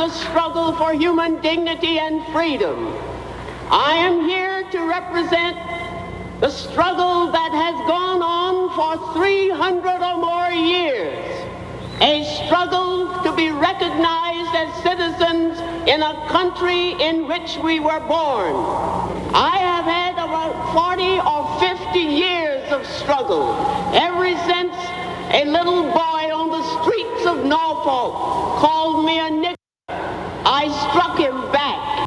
the struggle for human dignity and freedom. I am here to represent the struggle that has gone on for 300 or more years, a struggle to be recognized as citizens in a country in which we were born. I have had about 40 or 50 years of struggle, ever since a little boy on the streets of Norfolk called me a nigger. I struck him back.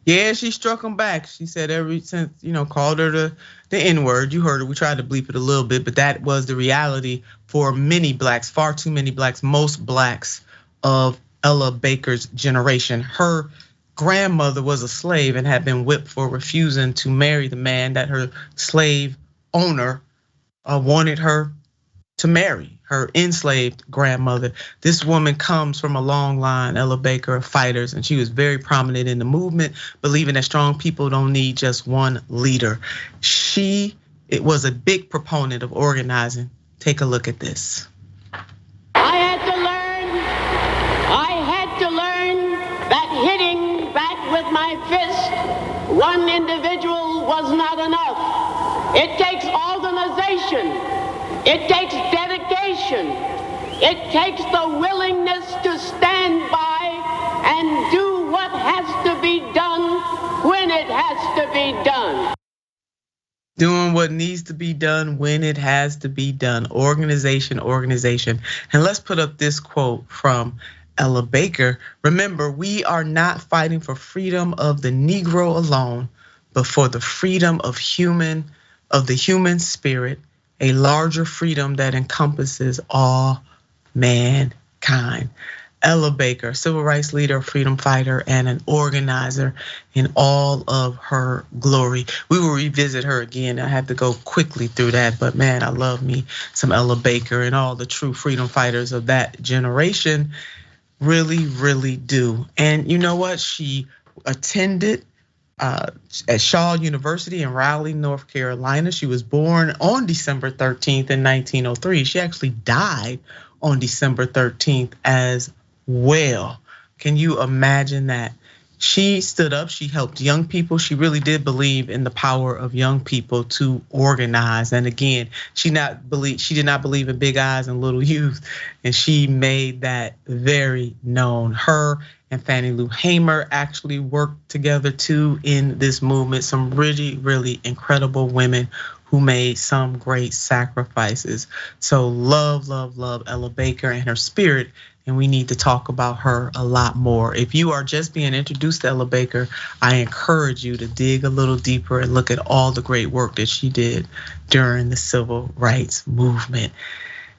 Yeah, she struck him back. She said ever since, called her the N-word. You heard her, we tried to bleep it a little bit, but that was the reality for many blacks, far too many blacks, most blacks of Ella Baker's generation. Her grandmother was a slave and had been whipped for refusing to marry the man that her slave owner wanted her to marry, her enslaved grandmother. This woman comes from a long line, Ella Baker, of fighters, and she was very prominent in the movement, believing that strong people don't need just one leader. It was a big proponent of organizing. Take a look at this. I had to learn that hitting back with my fist one individual was not enough. It takes organization. It takes dedication. It takes the willingness to stand by and do what has to be done when it has to be done. Doing what needs to be done when it has to be done. Organization, organization. And let's put up this quote from Ella Baker. Remember, we are not fighting for freedom of the Negro alone, but for the freedom of the human spirit, a larger freedom that encompasses all mankind. Ella Baker, civil rights leader, freedom fighter, and an organizer in all of her glory. We will revisit her again. I have to go quickly through that, but man, I love me some Ella Baker, and all the true freedom fighters of that generation really, really do. And you know what? She attended at Shaw University in Raleigh, North Carolina. She was born on December 13th in 1903. She actually died on December 13th as well. Can you imagine that? She stood up, she helped young people. She really did believe in the power of young people to organize. And again, she did not believe in big eyes and little youth. And she made that very known. Her and Fannie Lou Hamer actually worked together too in this movement. Some really, really incredible women who made some great sacrifices. So love, love, love Ella Baker and her spirit. And we need to talk about her a lot more. If you are just being introduced to Ella Baker, I encourage you to dig a little deeper and look at all the great work that she did during the civil rights movement.